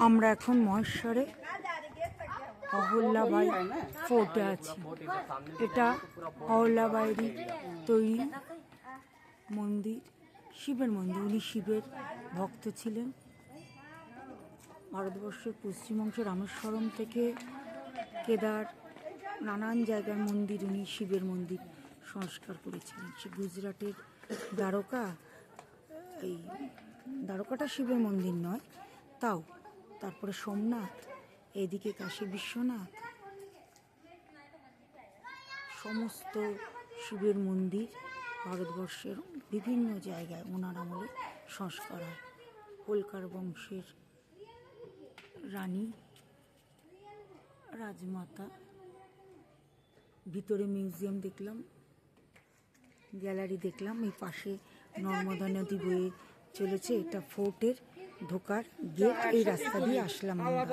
আমরা এখন মহেশ্বরে অহল্যাবাই ফোর্টে আছি। এটা অহল্যাবাইয়েরই তৈরি মন্দির, শিবের মন্দির। উনি শিবের ভক্ত ছিলেন। ভারতবর্ষের পশ্চিম অংশ রামেশ্বরম থেকে কেদার নানান জায়গার মন্দির উনি শিবের মন্দির সংস্কার করেছিলেন। সে গুজরাটের দ্বারকা, এই দ্বারকাটা শিবের মন্দির নয় তাও, তারপরে সোমনাথ, এদিকে কাশী বিশ্বনাথ, সমস্ত শিবের মন্দির ভারতবর্ষের বিভিন্ন জায়গায় ওনার আমলে সংস্কার হয়। হোলকার বংশের রানী রাজমাতা। ভিতরে মিউজিয়াম দেখলাম, গ্যালারি দেখলাম। এই পাশে নর্মদা নদী বয়ে চলেছে। এটা ফোর্টের ঢোকার গেট। এই রাস্তা দিয়ে আসলাম আমরা।